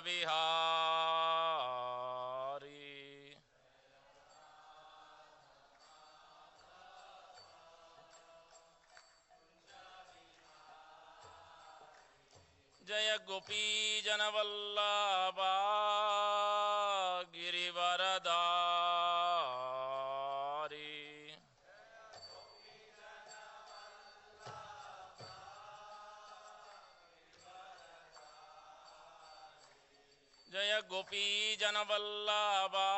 बिहारी। जय गोपी जनवल्लभा गिरिवरदारी। जय गोपी जनवल्लभा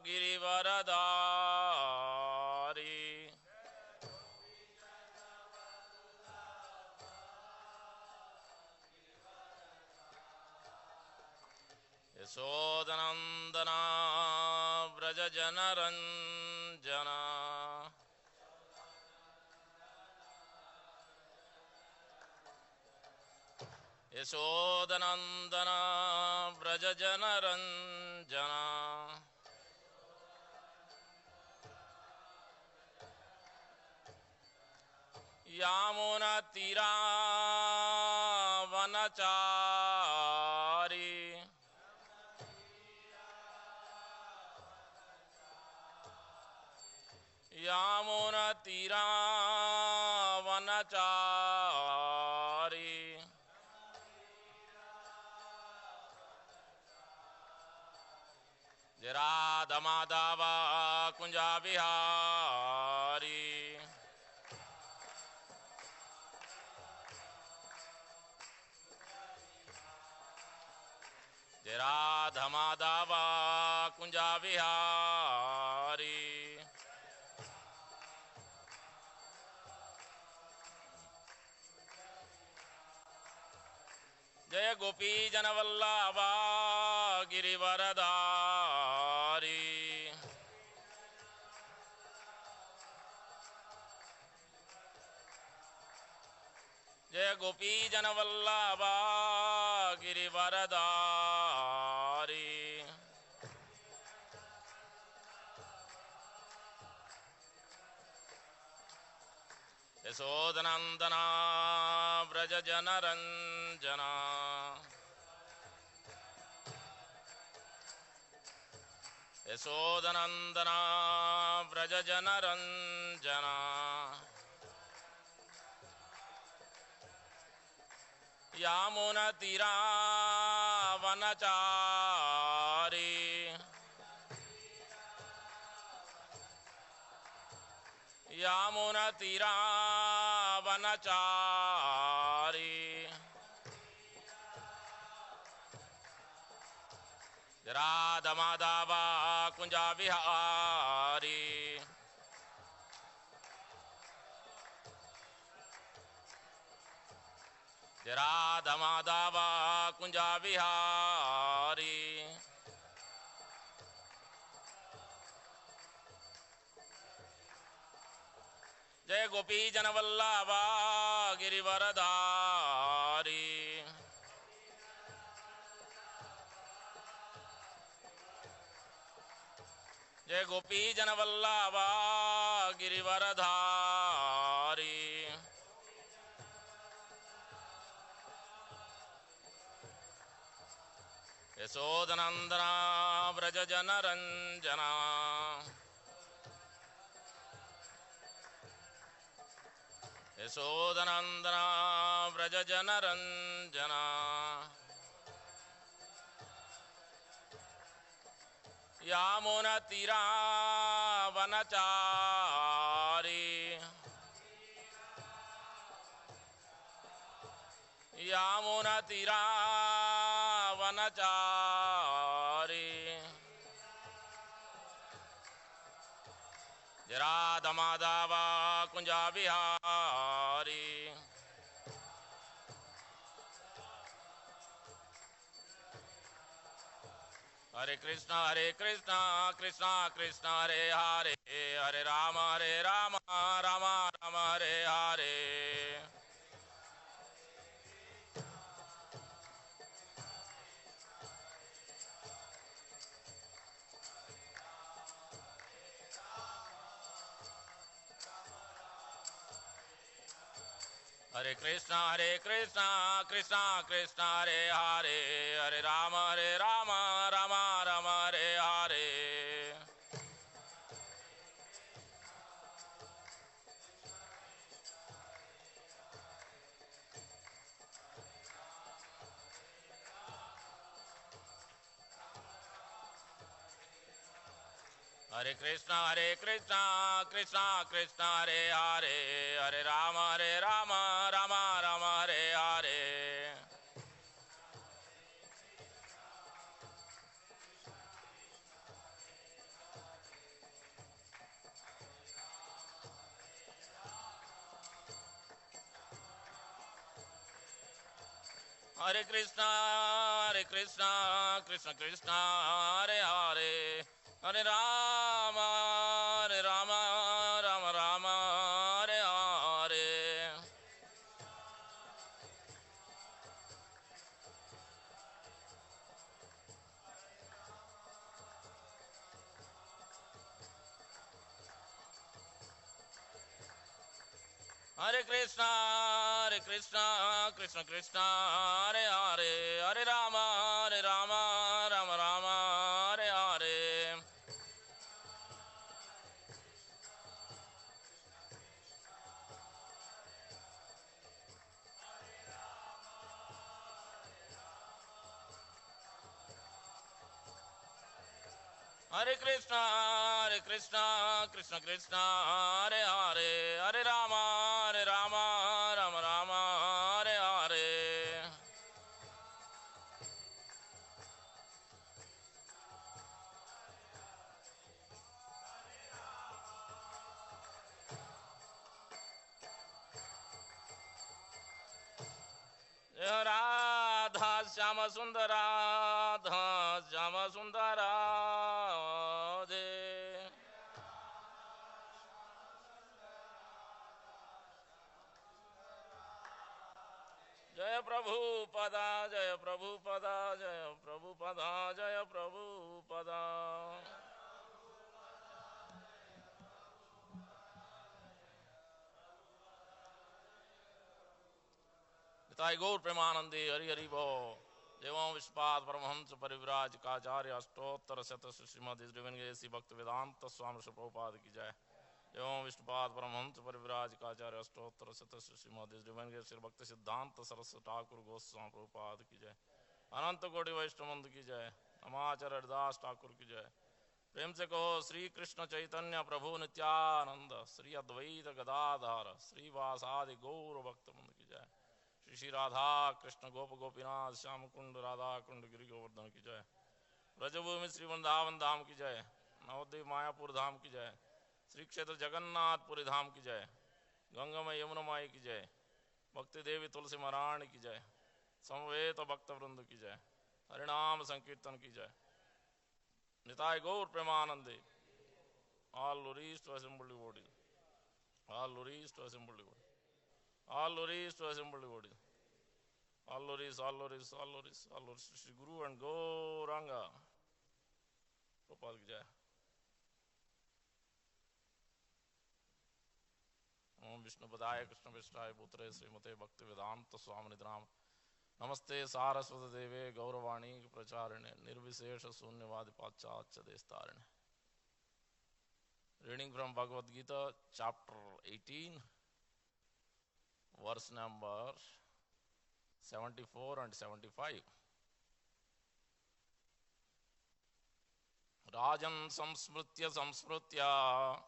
गिरिवरदारी। यशोदनन्दना व्रज जनरञ्जना। यशोदनन्दना व्रज जनरञ्जना। यामुनतीरावनचारी। यामुनतीरावनचारी। राधमाधव कुंजा बिहारी। राधमाधव कुंजा बिहारी। जय गोपी जनवल्लभा गिरिवरदारी। जय गोपी जनवल्लभा गिरिवरदारी। यशोदनन्दना व्रज जनरञ्जना। यशोदनन्दना व्रज जनरञ्जना। यामुनतीरावनचारी। यामुनतीरावनचारी। राधमाधव कुंजा बिहारी। राधमाधव कुंजा बिहारी। जय गोपी जनवल्लभा गिरिवरदारी। जय गोपी जनवल्लभा गिरिवरधारी। यशोदनन्दना व्रज जनरञ्जना। यशोदनन्दना व्रज जनरञ्जना। यामुनतीरावनचारी। यामुनतीरावनचारी। राधमाधव कुंजा बिहारी। हरे कृष्णा कृष्णा कृष्णा हरे हरे, हरे Ram Ram Ram Hare Hare. Hare Krishna, Krishna Krishna, Hare Hare, Hare Rama, Rama Rama, Hare Hare. Hare Krishna, Krishna Krishna, Hare Hare, Hare Rama, Rama Rama, Hare Hare. Hare Krishna, Krishna Krishna, Hare Hare, Hare Rama, Rama Rama, Hare Hare. Hare Krishna, Krishna Krishna, Hare Hare, Hare Rama, Rama Rama, Hare Hare. Hare Krishna, Krishna Krishna, Hare Hare, Hare Rama, Rama Rama, Hare Hare. Jai Radha Syama Sundara, Radha Syama Sundara, Jaya Prabhupada, Jaya Prabhupada, Jaya Prabhupada, Jaya Prabhupada. Nitai गौर प्रेमानंदे हरि हरि भो। देवों विश्वपाद परमहंस परिव्राज काचार्य अष्टोत्तर शत श्रीमद श्री भक्त वेदांत स्वामी प्रभुपाद की जय। एवं विष्णुपाद परमहंस परिव्राज काचार्य अष्टोत्तर शत श्रीमद श्री भक्त सिद्धांत सरस्वती ठाकुर गोस्वामी प्रभुपाद की जय। अनंत कोटि वैष्णवंद की जय। नमाचार्य हरिदास ठाकुर की जय। प्रेम से कहो श्री कृष्ण चैतन्य प्रभु नित्यानंद, श्री अद्वैत गदाधर श्रीवासादि गौर भक्तवृंद की जय। श्री श्री राधा कृष्ण गोप गोपीनाथ श्याम कुंड राधा कुंड गिरि गोवर्धन की जय। ब्रजभूमि श्री वृंदावन धाम की जय। नवद्वीप मायापुर धाम की जय। श्री क्षेत्र जगन्नाथपुरी धाम की जय। गंगामय यमुना माई की जय। भक्ति देवी तुलसी महारानी की जय। समवेत भक्त वृंद की जय। हरिनाम संकीर्तन की जय। निताय गौर प्रेमानंदे। All lorries to assemble devotees. All lorries to assemble devotees. All lorries to assemble devotees. All lorries, all lorries, all lorries, all lorries. Shri Guru and Gauranga. Prabhupada ki jai. ओम विष्णुपदाय कृष्ण विष्टाय पुत्रे श्रीमते भक्ति वेदांत स्वामी निधनाम नमस्ते सारस्वत देवे गौरवाणी प्रचारिणे निर्विशेष शून्यवाद पाश्चात्य देशतारिणे. Reading from Bhagavad Gita, chapter 18, verse number 74 and 75. Rajan samsmritya samsmritya.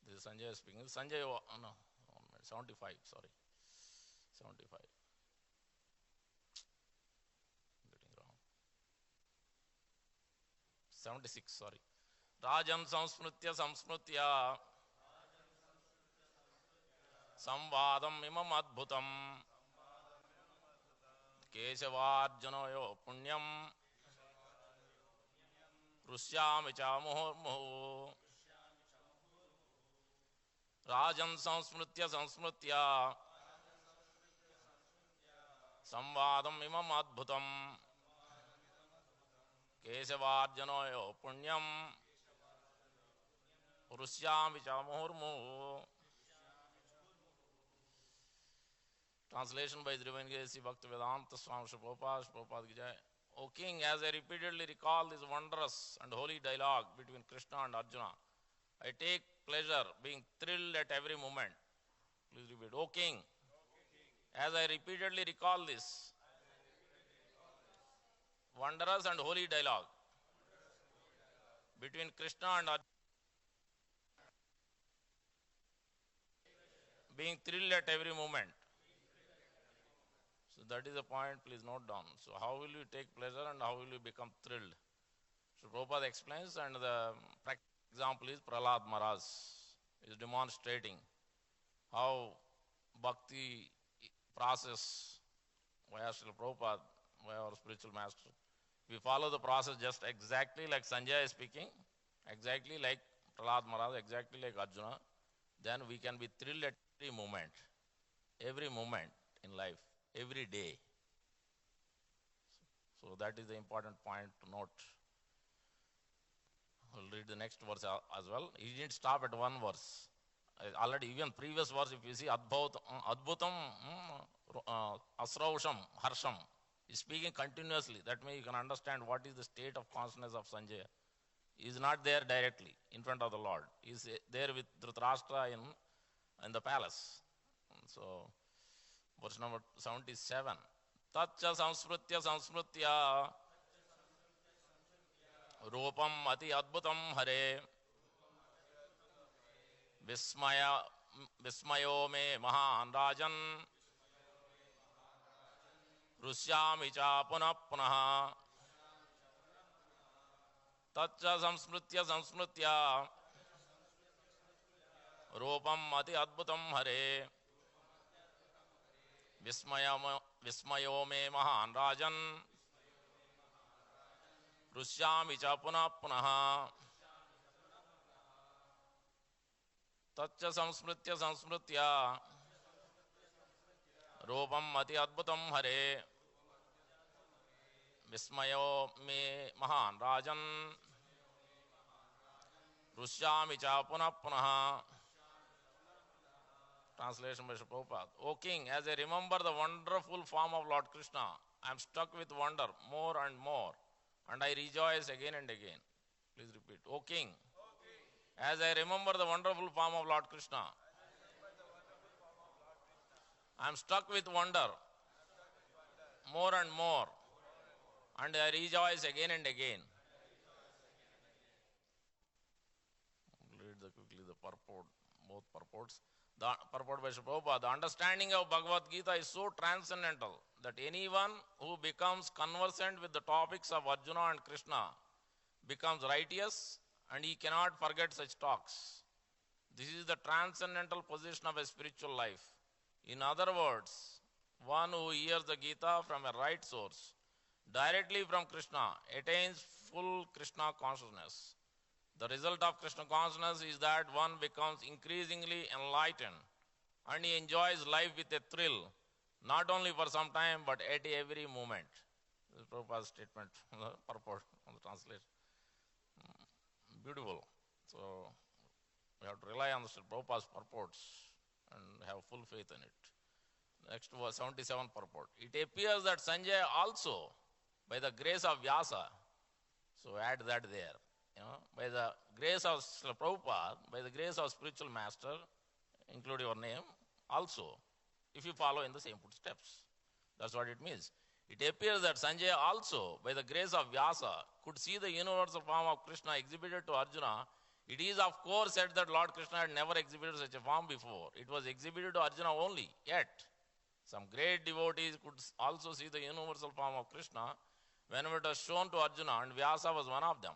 This is Sanjay speaking. Sanjay, no, 75, sorry. 75. Getting wrong. 76, sorry. Rajan samsmritya samsmritya. Samvadam imam adbhutam. Keshavarjunayo punyam. Rushyami cha muhurmuhu. Rajan samsmritya samsmritya. Samvadam imam adbhutam. Keshavarjunayo punyam. Purusyami cha muhurmu. Translation by Sri Bhaktivedanta Swami Prabhupada Ki Jai. O King, as I repeatedly recall this wondrous and holy dialogue between Krishna and Arjuna, I take pleasure being thrilled at every moment. Please repeat. O King, as I repeatedly recall this wondrous and holy dialogue between Krishna and Arjuna, being thrilled at every moment. So that is the point, please note down. So how will you take pleasure and how will you become thrilled? So Prabhupada explains, and the practical example is Prahlad Maharaj is demonstrating how bhakti process via Srila Prabhupada, via our spiritual master. We follow the process just exactly like Sanjay is speaking, exactly like Prahlad Maharaj, exactly like Arjuna. Then we can be thrilled at every moment in life, every day. So that is the important point to note. We'll read the next verse as well. He didn't stop at one verse. Already, even previous verse, if you see, Adbhutam, Asrausham, Harsham, he's speaking continuously. That means you can understand what is the state of consciousness of Sanjaya. He is not there directly in front of the Lord. He is there with Dhritarashtra in the palace. So, verse number 77. Tatcha samsmritya Rupam ati adbhutam hare Vismayo me mahan rajan Rushyami cha punah punah Tatcha samsmritya Rupam ati adbhutam hare Vismayo me mahan rajan Rushyami cha punah punah Tatcha samsmritya Rupam ati adbhutam hare Vismayo me mahan rajan Rushyami cha punah punah. Translation by Srila Prabhupada. O King, as I remember the wonderful form of Lord Krishna, I am struck with wonder more and more, and I rejoice again and again. Please repeat. O King, as I remember the wonderful form of Lord Krishna, I am struck with wonder more and more, and I rejoice again and again. Read quickly the purport, both purports. The purport by Srila Prabhupada. The understanding of Bhagavad Gita is so transcendental that anyone who becomes conversant with the topics of Arjuna and Krishna becomes righteous, and he cannot forget such talks. This is the transcendental position of a spiritual life. In other words, one who hears the Gita from a right source, directly from Krishna, attains full Krishna consciousness. The result of Krishna consciousness is that one becomes increasingly enlightened and he enjoys life with a thrill, not only for some time but at every moment. This is Prabhupada's statement on the purport, on the translation. Beautiful. So we have to rely on the Prabhupada's purports and have full faith in it. Next was 77 purport. It appears that Sanjay also, by the grace of Vyasa, so add that there. By the grace of Prabhupada, by the grace of spiritual master, include your name, also, if you follow in the same footsteps. That's what it means. It appears that Sanjay also, by the grace of Vyasa, could see the universal form of Krishna exhibited to Arjuna. It is of course said that Lord Krishna had never exhibited such a form before. It was exhibited to Arjuna only, yet some great devotees could also see the universal form of Krishna when it was shown to Arjuna, and Vyasa was one of them.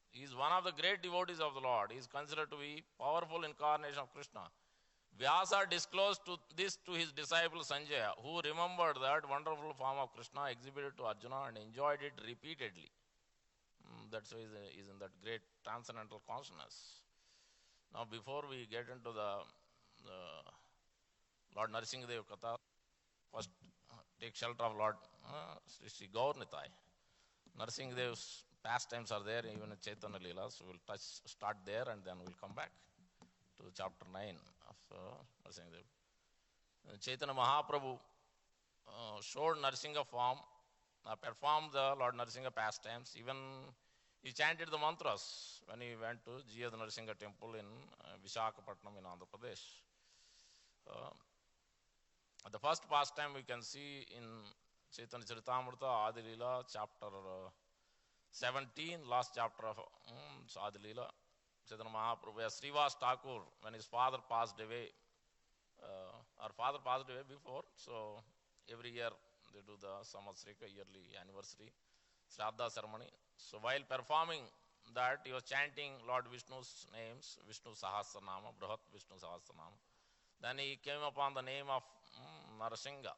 He is one of the great devotees of the Lord. He is considered to be powerful incarnation of Krishna. Vyasa disclosed this to his disciple Sanjaya, who remembered that wonderful form of Krishna exhibited to Arjuna and enjoyed it repeatedly. That's why he is in that great transcendental consciousness. Now, before we get into the Lord Narasimhadev Katha, first take shelter of Lord Sri Gaur Nitai. Narasimhadev's pastimes are there even in Chaitanya Leela. So we'll start there and then we'll come back to chapter 9 of Narsingadev. Chaitanya Mahaprabhu showed Narsinga form, performed the Lord Narsinga pastimes. Even he chanted the mantras when he went to Jiyad Narsinga temple in Visakhapatnam in Andhra Pradesh. The first pastime we can see in Chaitanya Charitamrita, Adi Leela, chapter 17, last chapter of Adi Leela. Chaitanya Mahaprabhu, Srivas Thakur, when his father passed away, our father passed away before, so every year they do the Samvatsarika yearly anniversary Shraddha ceremony. So while performing that, he was chanting Lord Vishnu's names, Vishnu Sahasranama, Brahat Vishnu Sahasranama. Then he came upon the name of Narsinga.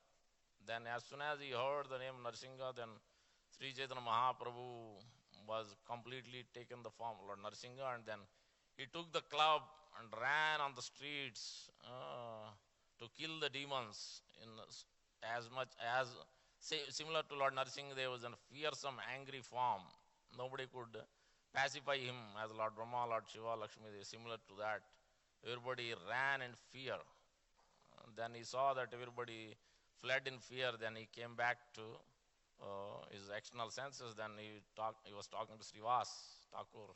Then as soon as he heard the name Narsinga, then Sri Chaitanya Mahaprabhu was completely taken the form Lord Narsinga, and then he took the club and ran on the streets to kill the demons in as much as similar to Lord Narsinga. There was a fearsome, angry form. Nobody could pacify him as Lord Brahma, Lord Shiva, Lakshmi. They similar to that. Everybody ran in fear. Then he saw that everybody fled in fear. Then he came back to his external senses. Then he was talking to Srivas Thakur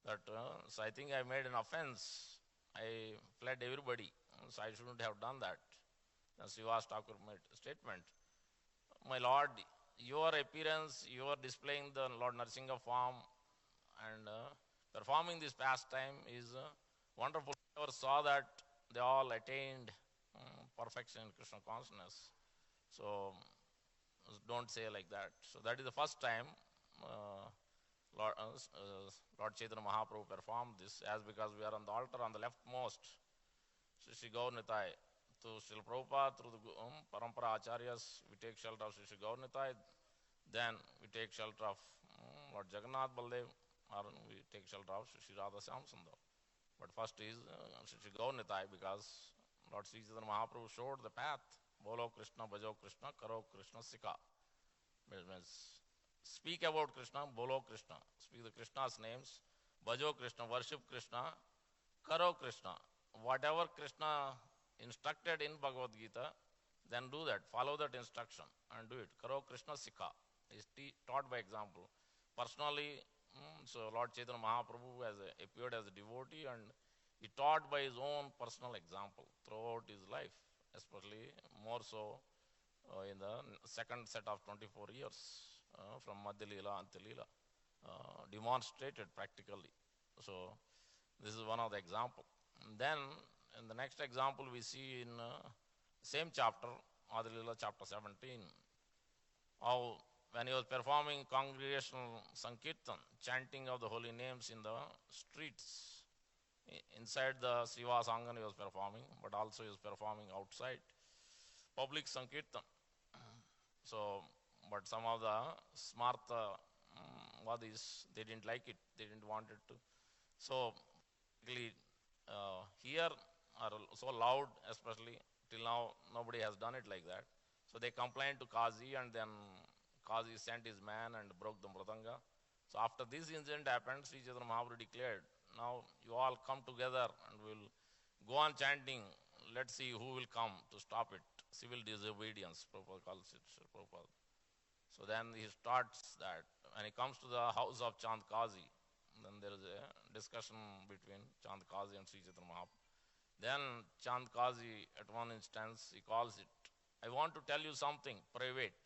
that so I think I made an offense. I fled everybody, so I shouldn't have done that. Then Srivas Thakur made a statement. My Lord, your appearance, you are displaying the Lord Narsinga form and performing this pastime is wonderful. I never saw that they all attained perfection in Krishna consciousness. So don't say like that. So that is the first time Lord Chaitanya Mahaprabhu performed this, as because we are on the altar on the leftmost. Shri Gaur Nitai. To Srila Prabhupada, through the Parampara Acharyas, we take shelter of Shri Gaur Nitai. Then we take shelter of Lord Jagannath Baldev, or we take shelter of Shri Radha Syam Sundar. But first is Shri Gaur Nitai, because Lord Sri Chaitanya Mahaprabhu showed the path. Bolo Krishna, Bhajo Krishna, Karo Krishna, Sikha. Means speak about Krishna, Bolo Krishna. Speak the Krishna's names. Bhajo Krishna, worship Krishna. Karo Krishna. Whatever Krishna instructed in Bhagavad Gita, then do that. Follow that instruction and do it. Karo Krishna Sikha. Is taught by example. Personally, so Lord Chaitanya Mahaprabhu has appeared as a devotee, and he taught by his own personal example throughout his life, especially more so in the second set of 24 years from Madhya Leela, Antya Leela, demonstrated practically. So this is one of the example. And then in the next example we see in same chapter, Adi Leela chapter 17, how when he was performing congregational Sankirtan, chanting of the holy names in the streets, inside the Srivas Angan he was performing, but also he was performing outside, public Sankirtan. So, but some of the Smartha Vadis, they didn't like it, they didn't want it to. So, here are so loud, especially till now, nobody has done it like that. So they complained to Kazi, and then Kazi sent his man and broke the mridanga. So after this incident happened, Sri Chaitanya Mahaprabhu declared, now you all come together and we'll go on chanting. Let's see who will come to stop it. Civil disobedience, Prabhupada calls it. Prabhupada. So then he starts that. When he comes to the house of Chand Kazi, then there is a discussion between Chand Kazi and Sri Chaitanya Mahaprabhu. Then Chand Kazi, at one instance, he calls it, I want to tell you something private.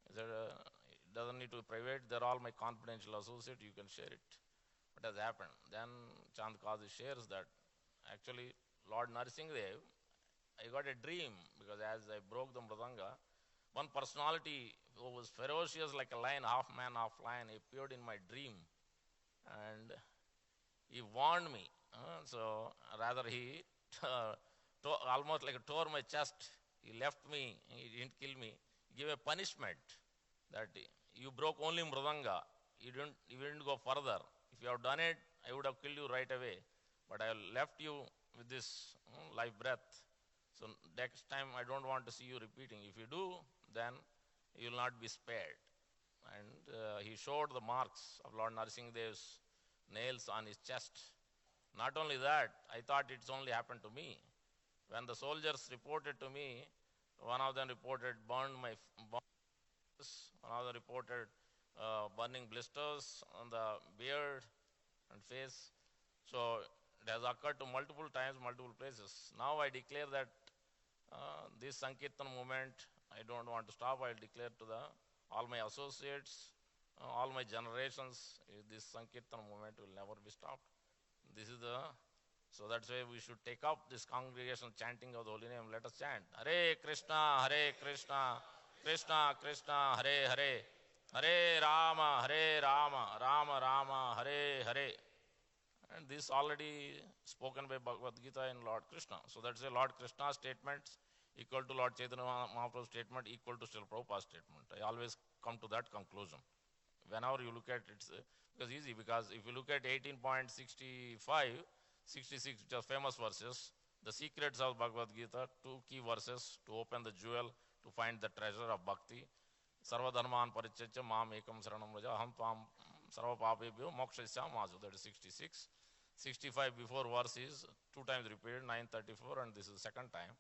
He said, it doesn't need to be private, they're all my confidential associate, you can share it. What has happened? Then Chand Kazi shares that, actually, Lord Narsingadev, I got a dream, because as I broke the mridanga, one personality who was ferocious like a lion, half man, half lion, appeared in my dream. And he warned me. So rather he almost like tore my chest. He left me. He didn't kill me. He gave a punishment that you broke only mridanga. You didn't go further. If you have done it, I would have killed you right away. But I left you with this life breath. So next time I don't want to see you repeating. If you do, then you will not be spared. and he showed the marks of Lord Narasimhadev's nails on his chest. Not only that, I thought it's only happened to me. When the soldiers reported to me, one of them reported burned my one of them reported burning blisters on the beard and face. So it has occurred to multiple times, multiple places. Now I declare that this Sankirtan movement, I don't want to stop. I'll declare to all my associates, all my generations, this Sankirtan movement will never be stopped. This is so that's why we should take up this congregational chanting of the holy name. Let us chant Hare Krishna, Krishna Krishna, Hare Hare, Hare Rama, Rama Rama, Hare Hare. And this already spoken by Bhagavad Gita in Lord Krishna. So that's a Lord Krishna statement equal to Lord Chaitanya Mahaprabhu's statement equal to Srila Prabhupada's statement. I always come to that conclusion. Whenever you look at it, it's easy, because if you look at 18.65, 66, which are famous verses, the secrets of Bhagavad Gita, 2 key verses to open the jewel, to find the treasure of bhakti. Sarva dharman parityajya mam ekam saranam vraja aham tvam sarva papebhyo mokshayasya masu. That is 66. 65 before verse is 2 times repeated, 934, and this is the second time.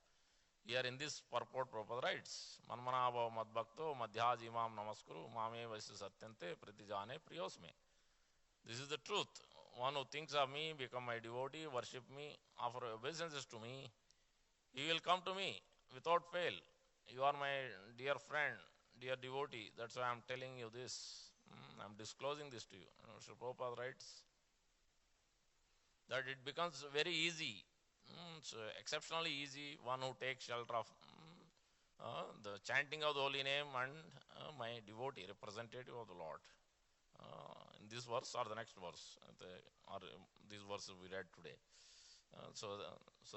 Here in this purport, Prabhupada writes, Manmana bhava madbhakto madhyaj imam namaskuru mame vaisya satyante pratijane priyosme. This is the truth. One who thinks of me, become my devotee, worship me, offer obeisances to me, he will come to me without fail. You are my dear friend, dear devotee. That's why I'm telling you this. I'm disclosing this to you. Srila Prabhupada writes that it becomes very easy. It's exceptionally easy. One who takes shelter of the chanting of the holy name and my devotee, representative of the Lord. In this verse or the next verse, or these verses we read today. So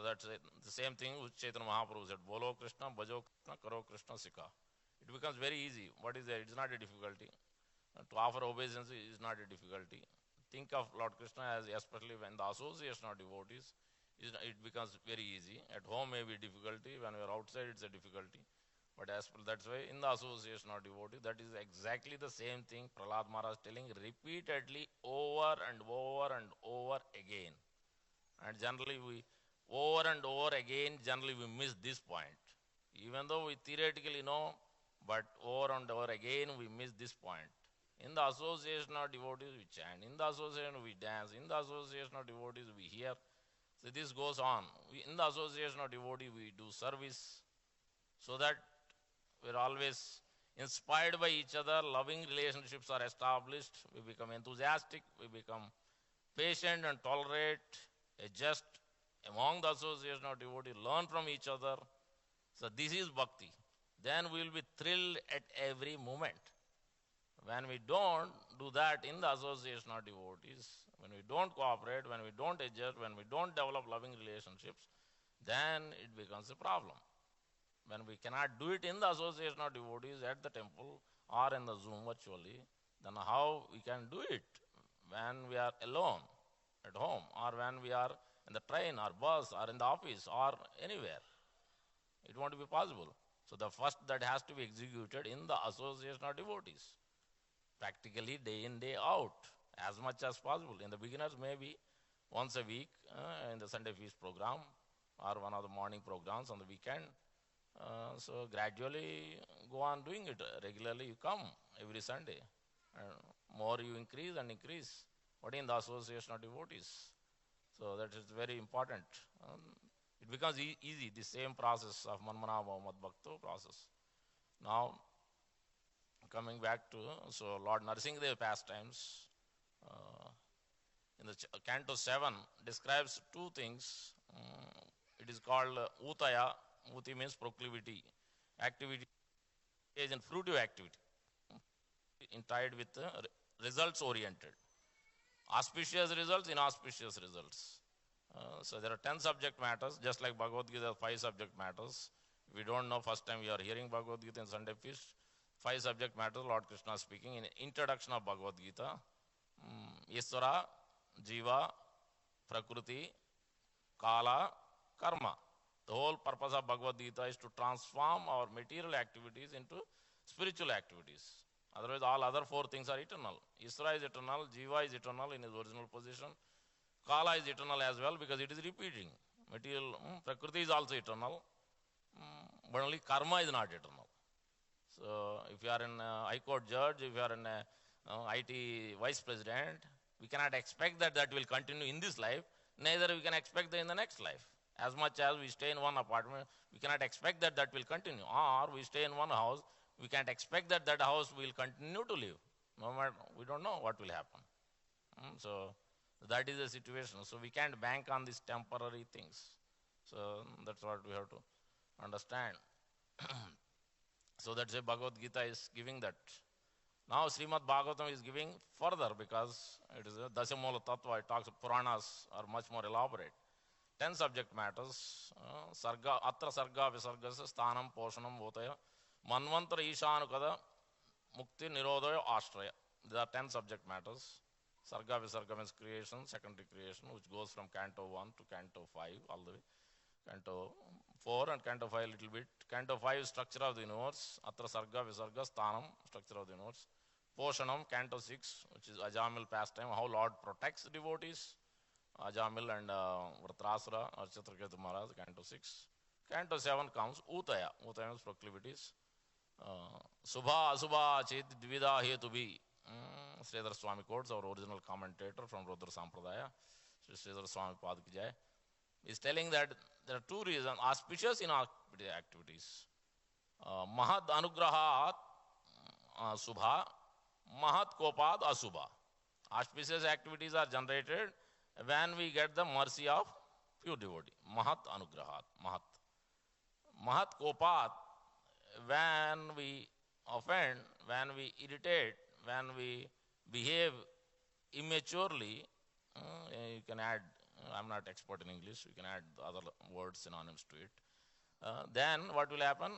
that's the same thing which Chaitanya Mahaprabhu said, Bolo Krishna, Bhajo Krishna, Karo Krishna Sikha. It becomes very easy. What is there? It's not a difficulty. To offer obeisance is not a difficulty. Think of Lord Krishna as, especially when the association of devotees, it becomes very easy. At home may be difficulty, when we are outside it's a difficulty. But that's why in the association of devotees, that is exactly the same thing Prahlad Maharaj telling repeatedly over and over and over again. And generally we, over and over again, generally we miss this point. Even though we theoretically know, but over and over again we miss this point. In the association of devotees we chant, in the association we dance, in the association of devotees we hear. So this goes on. In the association of devotees we do service, so that we're always inspired by each other, loving relationships are established, we become enthusiastic, we become patient and tolerate, adjust among the association of devotees, learn from each other. So this is bhakti. Then we will be thrilled at every moment. When we don't do that in the association of devotees, when we don't cooperate, when we don't adjust, when we don't develop loving relationships, then it becomes a problem. When we cannot do it in the association of devotees at the temple or in the Zoom virtually, then how we can do it when we are alone at home, or when we are in the train or bus or in the office or anywhere? It won't be possible. So the first that has to be executed in the association of devotees, practically day in, day out, as much as possible. In the beginners, maybe once a week in the Sunday feast program or one of the morning programs on the weekend. So gradually go on doing it. Regularly you come every Sunday. More you increase and increase. But in the association of devotees. So that is very important. It becomes easy, the same process of Manmana Bhava Madbhakto process. Now, coming back to, so Lord Narasimhadev pastimes, in the Canto 7, describes two things. It is called Utaya. Uti means proclivity, activity, is in fruitive activity, tied with results oriented. Auspicious results, inauspicious results. So there are 10 subject matters, just like Bhagavad Gita, 5 subject matters. If we don't know, first time we are hearing Bhagavad Gita in Sunday feast, 5 subject matters, Lord Krishna speaking in introduction of Bhagavad Gita. Isvara, Jiva, Prakriti, Kala, Karma. The whole purpose of Bhagavad Gita is to transform our material activities into spiritual activities. Otherwise, all other four things are eternal. Isra is eternal, Jiva is eternal in his original position, Kala is eternal as well because it is repeating. Material, Prakriti is also eternal, but only karma is not eternal. So, if you are an High Court judge, if you are an IT vice president, we cannot expect that that will continue in this life, neither we can expect that in the next life. As much as we stay in one apartment, we cannot expect that that will continue. Or we stay in one house, we can't expect that that house will continue to live. No matter, we don't know what will happen. So that is the situation. So we can't bank on these temporary things. So that's what we have to understand. So that's why Bhagavad Gita is giving that. Now Srimad Bhagavatam is giving further because it is a Dasamula Tattva. It talks, Puranas are much more elaborate. 10 subject matters. Sarga, Atra Sarga Visargasa Sthanam Poshanam Votaya Manvantara Ishanukada Mukti Nirodaya Ashtraya. There are 10 subject matters. Sarga Visarga means creation, secondary creation, which goes from Canto 1 to Canto 5 all the way. Canto 4 and Canto 5 a little bit. Canto 5 is structure of the universe. Atra Sarga Visarga Sthanam, structure of the universe. Poshanam, Canto 6, which is Ajamil pastime, how Lord protects devotees. Ajamil and Vratrasura or Chitraketu Maharaj, Canto 6. Canto 7 comes Utaya. Utaya means proclivities. Subha, Asubha, Chet, Dvida, Hetubhi. Sridhar Swami quotes, our original commentator from Rudra Sampradaya, Sridhar Swami Padkijay, is telling that there are two reasons, auspicious in activities. Mahad Anugrahat Subha, Mahat Kopad Asubha. Auspicious activities are generated when we get the mercy of pure devotee. Mahat Anugrahat. Mahat. Mahat Kopad, when we offend, when we irritate, when we behave immaturely, you can add, I'm not expert in English, you can add other words synonyms to it. Then what will happen?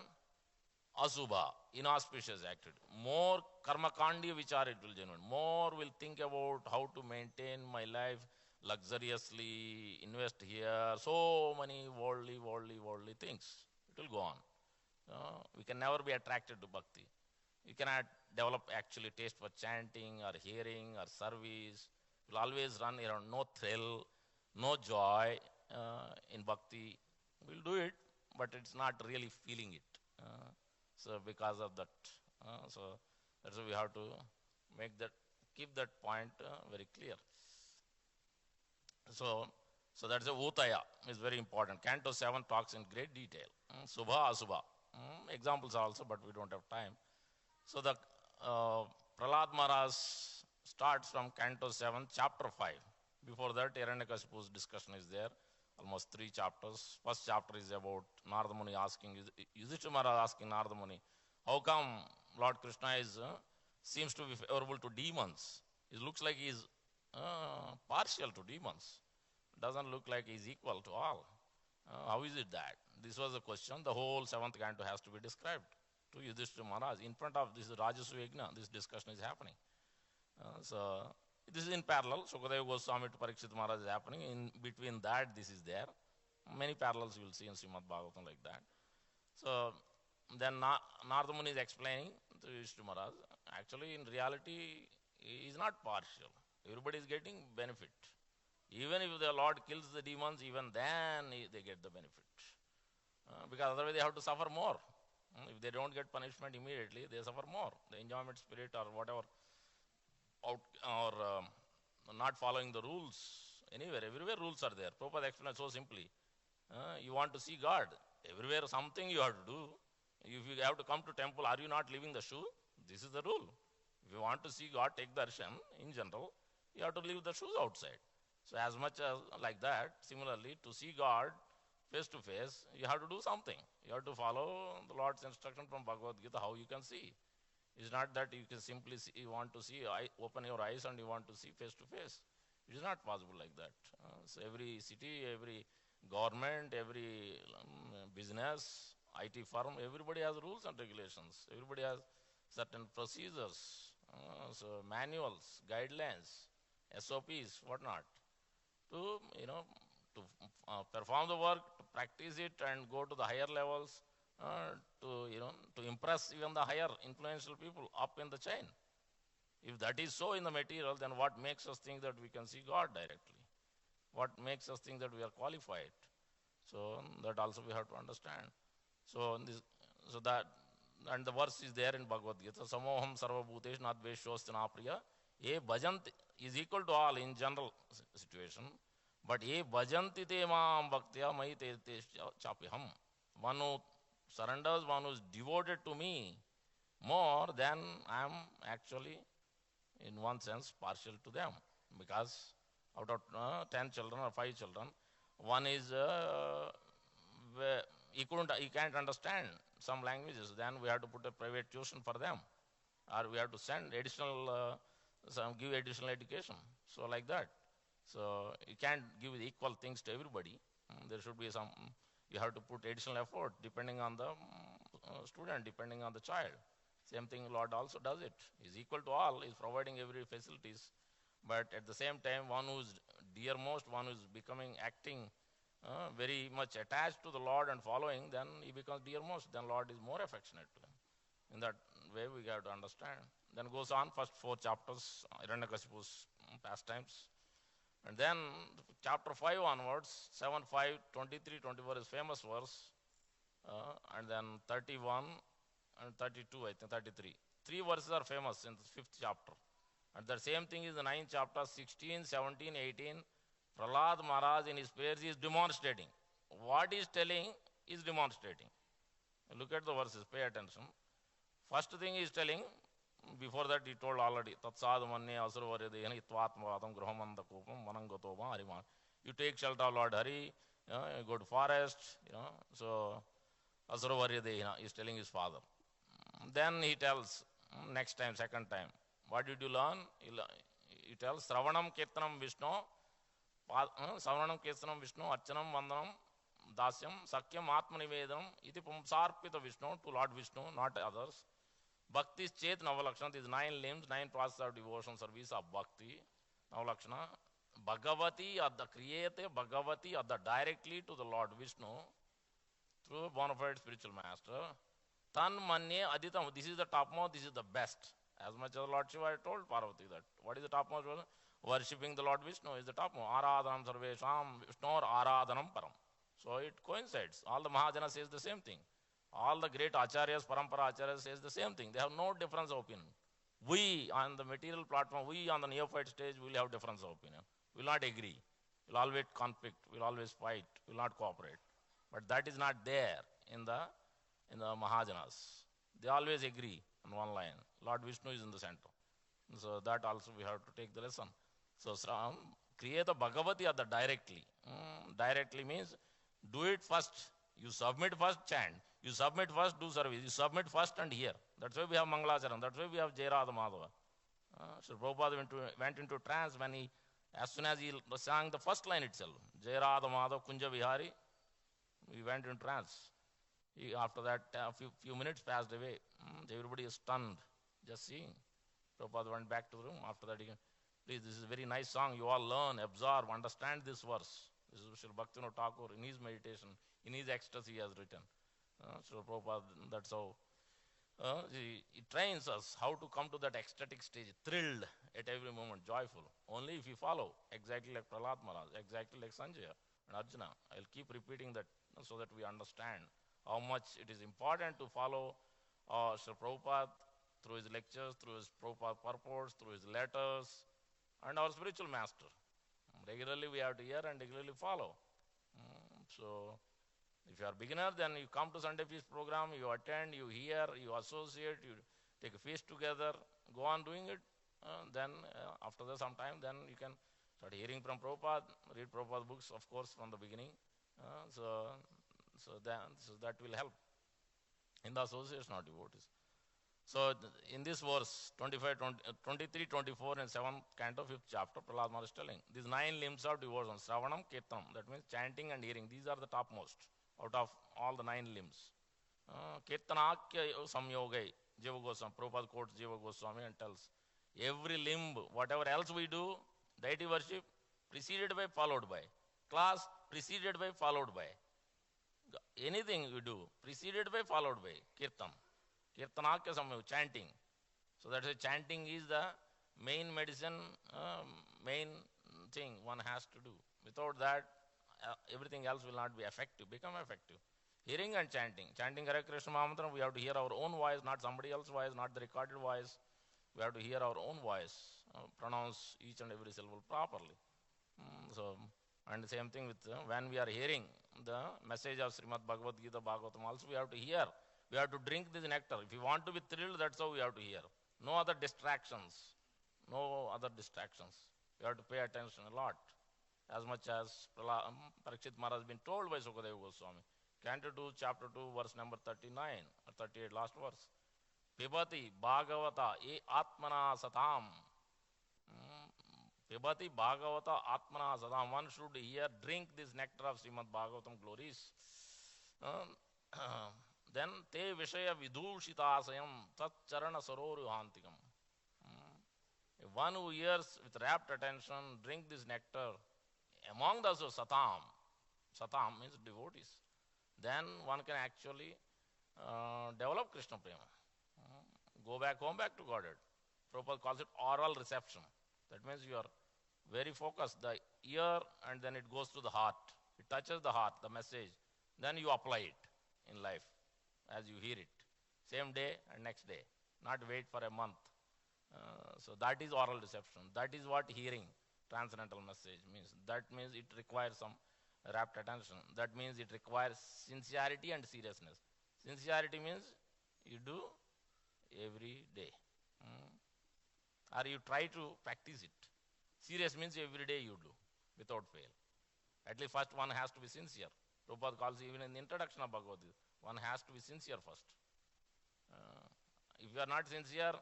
Asubha, inauspicious activity. More karmakandi vichar it will generate. More will think about how to maintain my life luxuriously, invest here, so many worldly things. It will go on. We can never be attracted to bhakti. You cannot develop actually taste for chanting or hearing or service. You'll always run around, no thrill, no joy in bhakti. We'll do it, but it's not really feeling it. So because of that, so that's why we have to make that, keep that point very clear. So that's a Utaya is very important. Canto 7 talks in great detail. Subha, Asubha. Examples also, but we don't have time. So the Prahlad Maharaj starts from Canto 7, Chapter 5. Before that, Hiranyakashipu's discussion is there, almost 3 chapters. First chapter is about Narada Muni asking, Yudhishthira Maharaj asking Narada Muni, how come Lord Krishna seems to be favorable to demons? It looks like he is partial to demons. Doesn't look like he is equal to all. How is it that? This was the question. The whole 7th canto has to be described to Yudhishthira Maharaj. In front of this Rajasu Yajna, this discussion is happening. So this is in parallel. Sukadeva Goswami to Parikshit Maharaj is happening. In between that, this is there. Many parallels you will see in Srimad Bhagavatam like that. So then Narada Muni is explaining to Yudhishthira Maharaj, actually in reality, he is not partial. Everybody is getting benefit. Even if the Lord kills the demons, even then they get the benefit. Because otherwise they have to suffer more. If they don't get punishment immediately, they suffer more. The enjoyment spirit or whatever, or not following the rules anywhere. Everywhere rules are there. Prabhupada explained so simply. You want to see God. Everywhere something you have to do. If you have to come to temple, are you not leaving the shoe? This is the rule. If you want to see God, take darshan in general, you have to leave the shoes outside. So as much as like that, similarly, to see God face to face, you have to do something. You have to follow the Lord's instruction from Bhagavad Gita, how you can see. It's not that you can simply see, you want to see, open your eyes and you want to see face to face. It is not possible like that. So every city, every government, every business, IT firm, everybody has rules and regulations. Everybody has certain procedures, so manuals, guidelines, SOPs, whatnot, to perform the work, to practice it and go to the higher levels to impress even the higher influential people up in the chain. If that is so in the material, then what makes us think that we can see God directly? What makes us think that we are qualified? So that also we have to understand. So that, and the verse is there in Bhagavad Gita, Samoham sarva bhutesh nadveshostina priya. Ye bhajanti is equal to all in general situation, but ye bhajanti te maam bhaktya mai te chapiham. One who surrenders, one who is devoted to me more than I am actually, in one sense, partial to them. Because out of 10 children or 5 children, one is he can't understand some languages, then we have to put a private tuition for them, or we have to send additional, give additional education. So like that. So you can't give equal things to everybody. There should be some, you have to put additional effort depending on the student, depending on the child. Same thing Lord also does it. He's equal to all, he's providing every facilities. But at the same time, one who's dearmost, one who's becoming, acting very much attached to the Lord and following, then he becomes dearmost. Then Lord is more affectionate to him. In that way, we have to understand. Then goes on, first 4 chapters, Hiranyakashipu's pastimes. And then chapter 5 onwards, 7, 5, 23, 24 is famous verse. And then 31 and 32, I think 33. 3 verses are famous in the 5th chapter. And the same thing is the 9th chapter, 16, 17, 18. Prahlad Maharaj in his prayers is demonstrating. What he is telling is demonstrating. Look at the verses, pay attention. First thing he is telling, before that he told already, Tatsad manne asuravaryadehan itvatmavadam gruhamanda kopam manangotoma harima. You take shelter of Lord Hari, you go to forest, so asuravaryadehan he is telling his father. Then he tells, next time, second time, what did you learn? He tells, Sravanam Kirtanam Vishnu, Sravanam Kirtanam Vishnu, Archanam Vandanam, Dasyam, Sakyam Atmanivedanam, Iti Pumsarpita Vishnu, to Lord Vishnu, not others. Bhakti is Chet Navalakshana, these 9 limbs, 9 processes of devotion service of Bhakti, Navalakshana. Bhagavati, Adda Kriyate, Bhagavati, Adda directly to the Lord Vishnu, through a bona fide spiritual master. Tan Manye Aditam, this is the topmost, this is the best. As much as Lord Shiva told Parvati that. What is the topmost? Worshipping the Lord Vishnu is the topmost. Aradhanam Sarvesham Vishnor Aradhanam Param. So it coincides. All the Mahajana says the same thing. All the great Acharyas, Parampara Acharyas says the same thing. They have no difference of opinion. We on the material platform, we on the neophyte stage will have difference of opinion. We will not agree. We will always conflict. We will always fight. We will not cooperate. But that is not there in the Mahajanas. They always agree on one line. Lord Vishnu is in the center. So that also we have to take the lesson. So create a Bhagavati at the directly. Directly means do it first. You submit first, chant. You submit first, do service. You submit first and hear. That's why we have Mangalacharan. That's why we have Jayarada Madhava. So Prabhupada went into trance when he, as soon as he sang the first line itself, Jayarada Madhava Kunja Vihari, he went into trance. After that, a few minutes passed away. Everybody is stunned, just seeing. Prabhupada went back to the room. After that, please, this is a very nice song. You all learn, absorb, understand this verse. This is Srila Bhaktivinoda Thakur in his meditation, in his ecstasy he has written. So Prabhupada, that's how he trains us how to come to that ecstatic stage, thrilled at every moment, joyful. Only if you follow, exactly like Prahlad Maharaj, exactly like Sanjaya and Arjuna. I'll keep repeating that so that we understand how much it is important to follow Srila Prabhupada through his lectures, through his Prabhupada purports, through his letters, and our spiritual master. Regularly we have to hear and regularly follow. So if you are a beginner, then you come to Sunday Feast program, you attend, you hear, you associate, you take a feast together, go on doing it. Then after some time, then you can start hearing from Prabhupada, read Prabhupada books, of course, from the beginning. So that will help in the association of devotees. So in this verse, 23, 24 and 7th canto, 5th chapter, Prahlad Maharaj is telling, these 9 limbs of devotion, Sravanam, Kirtanam, that means chanting and hearing, these are the topmost out of all the 9 limbs. Kirtanakya Samyogai, Jiva Goswami, Prabhupada quotes Jiva Goswami and tells, every limb, whatever else we do, deity worship, preceded by, followed by. Class, preceded by, followed by. Anything you do, preceded by, followed by kirtan. Kirtanakya samaya, chanting. So that's why chanting is the main medicine, main thing one has to do. Without that, everything else will not be effective, become effective. Hearing and chanting. Chanting Hare Krishna Mahamantram, we have to hear our own voice, not somebody else's voice, not the recorded voice. We have to hear our own voice, pronounce each and every syllable properly. And the same thing with when we are hearing the message of Srimad Bhagavad Gita Bhagavatam, also we have to hear. We have to drink this nectar. If you want to be thrilled, that's how we have to hear. No other distractions. No other distractions. We have to pay attention a lot. As much as Parikshit Maharaj has been told by Sukadeva Goswami. Canto 2, chapter 2, verse number 39 or 38, last verse. Pibati Bhagavata e Atmana Satam. Pibati Bhagavata Atmana Satam. One should hear, drink this nectar of Srimad Bhagavatam glories. Then te Vishaya Vidushitasayam Tat Charana Saroruhantikam. One who hears with rapt attention, drink this nectar, among the Satam, Satam means devotees, then one can actually develop Krishna Prema. Go back home, back to Godhead. Prabhupada calls it oral reception. That means you are very focused, the ear, and then it goes to the heart. It touches the heart, the message. Then you apply it in life as you hear it. Same day and next day. Not wait for a month. So that is oral reception. That is what hearing transcendental message means. That means it requires some rapt attention. That means it requires sincerity and seriousness. Sincerity means you do every day. Or you try to practice it. Serious means every day you do, without fail. At least first one has to be sincere. Prabhupada calls even in the introduction of Bhagavad Gita, one has to be sincere first. If you are not sincere,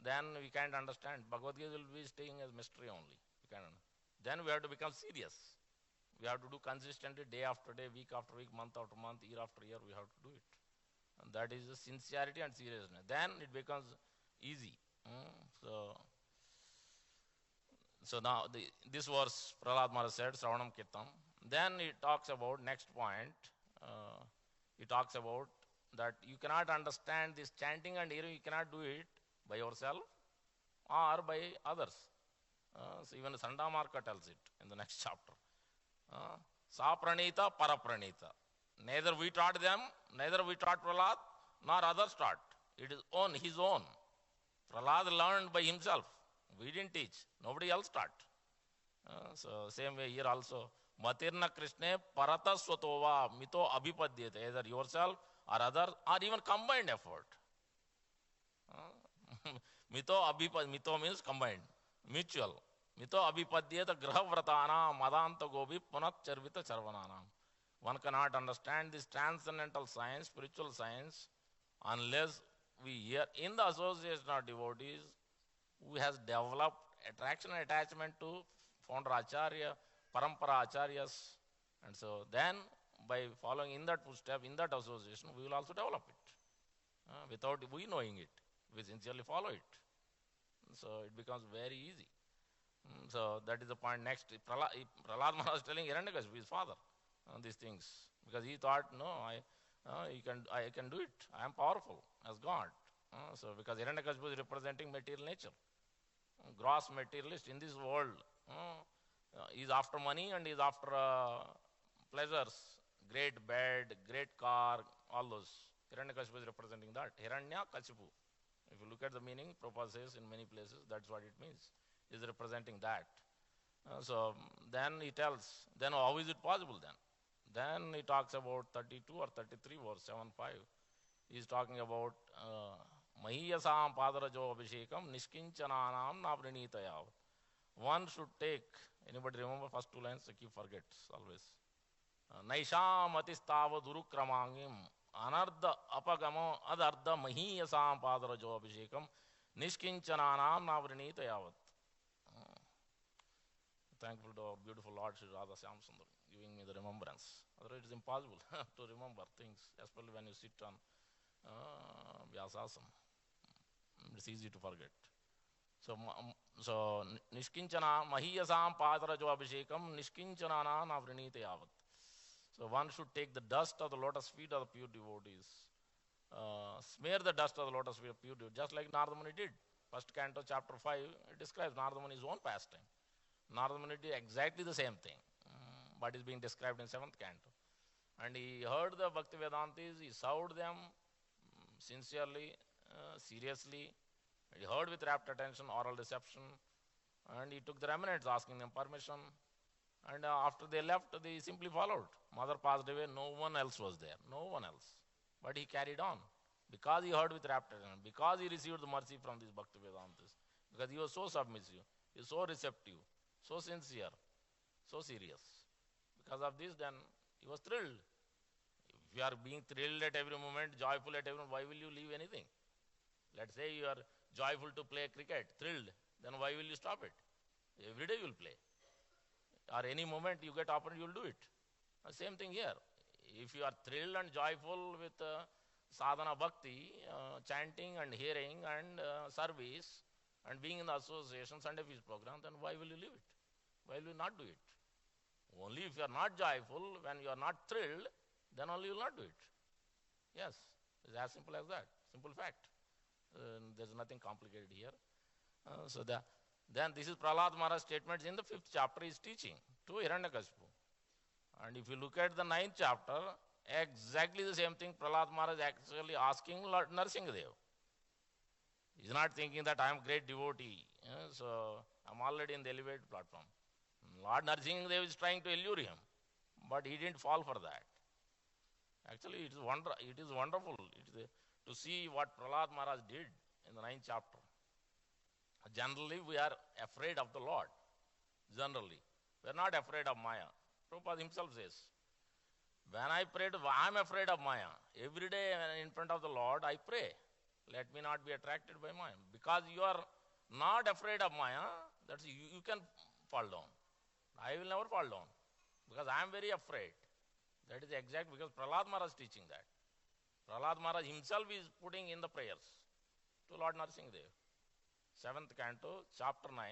then we can't understand. Bhagavad Gita will be staying as mystery only. Then we have to become serious. We have to do consistently, day after day, week after week, month after month, year after year, we have to do it. And that is the sincerity and seriousness. Then it becomes easy. So now this verse, Prahlad Maharaj said, Sravanam Kirtam. Then he talks about, next point, he talks about that you cannot understand this chanting and hearing, you cannot do it by yourself or by others. So even Sandamarka tells it in the next chapter. Sa pranita, para pranita. Neither we taught them, neither we taught Prahlad, nor others taught. It is his own. Prahlad learned by himself. We didn't teach. Nobody else taught. So same way here also. Matirna Krishna parata swatova mito abhipadyate. Either yourself or others or even combined effort. Mito means combined. Mutual. Mito abhipadyeta grahavratana madanta gobi punat charvita charvananam. One cannot understand this transcendental science, spiritual science, unless we hear in the association of devotees who has developed attraction and attachment to founder Acharya, Parampara Acharyas. And so then by following in that footstep, in that association, we will also develop it. Without we knowing it, we sincerely follow it. So it becomes very easy. So that is the point next. Prahlad Maharaj was telling Hiranyakashipu, his father, these things. Because he thought, no, I can do it. I am powerful as God. So because Hiranyakashipu is representing material nature. Gross materialist in this world. He is after money and he is after pleasures. Great bed, great car, all those. Hiranyakashipu is representing that. Hiranyakashipu. If you look at the meaning, Prabhupada says in many places, that's what it means. He is representing that. So then he tells, then how is it possible then? Then he talks about 32 or 33 verse 7.5. He is talking about Mahiyasam Padarajo Abhishekam Nishkinchananam Navrinitayav. One should take, anybody remember first two lines? He forgets always. Naisham Atistava Durukramangim Anarda Apagamo Adarda Mahiyasam Padarajo Abhishekam Nishkinchananam Navrinitayavat. Thankful to our beautiful Lord Sri Radha Shyamsundar giving me the remembrance. Otherwise it is impossible to remember things, especially when you sit on Vyasasana. It's easy to forget. So Nishkinchana Mahiyasam Padarajo Abhishekam Nishkinchanana Navrinite Yavat. So one should take the dust of the lotus feet of the pure devotees, smear the dust of the lotus feet of pure devotees, just like Narada Muni did. First canto, chapter 5, it describes Narada Muni's own pastime. Narada Muni did exactly the same thing, but is being described in 7th canto. And he heard the Bhakti Vedantis, he served them sincerely, seriously. He heard with rapt attention, oral reception, and he took the remnants asking them permission. And after they left, they simply followed. Mother passed away, no one else was there, no one else. But he carried on because he heard with rapt attention, because he received the mercy from these Bhakti Vedantis, because he was so submissive, he was so receptive, so sincere, so serious. Because of this, then he was thrilled. If you are being thrilled at every moment, joyful at every moment, why will you leave anything? Let's say you are joyful to play cricket, thrilled, then why will you stop it? Every day you will play. Or any moment you get opportunity, you will do it. Same thing here. If you are thrilled and joyful with sadhana bhakti, chanting and hearing and service and being in the association, Sunday feast program, then why will you leave it? Why will you not do it? Only if you are not joyful, when you are not thrilled, then only you will not do it. Yes, it's as simple as that. Simple fact. There's nothing complicated here. Then this is Prahlad Maharaj's statements in the 5th chapter he is teaching to Hiranyakashipu. And if you look at the 9th chapter, exactly the same thing Prahlad Maharaj is actually asking Lord Nrsimhadev. He's not thinking that I am great devotee, so I'm already in the elevated platform. Lord Nrsimhadev is trying to allure him, but he didn't fall for that. Actually, it is wonderful to see what Prahlad Maharaj did in the 9th chapter. Generally, we are afraid of the Lord. Generally. We are not afraid of Maya. Prabhupada himself says, when I prayed, I am afraid of Maya. Every day in front of the Lord, I pray. Let me not be attracted by Maya. Because you are not afraid of Maya, that's you can fall down. I will never fall down. Because I am very afraid. That is exact, because Prahlad Maharaj is teaching that. Prahlad Maharaj himself is putting in the prayers to Lord Nrsimhadev. 7th canto, chapter 9.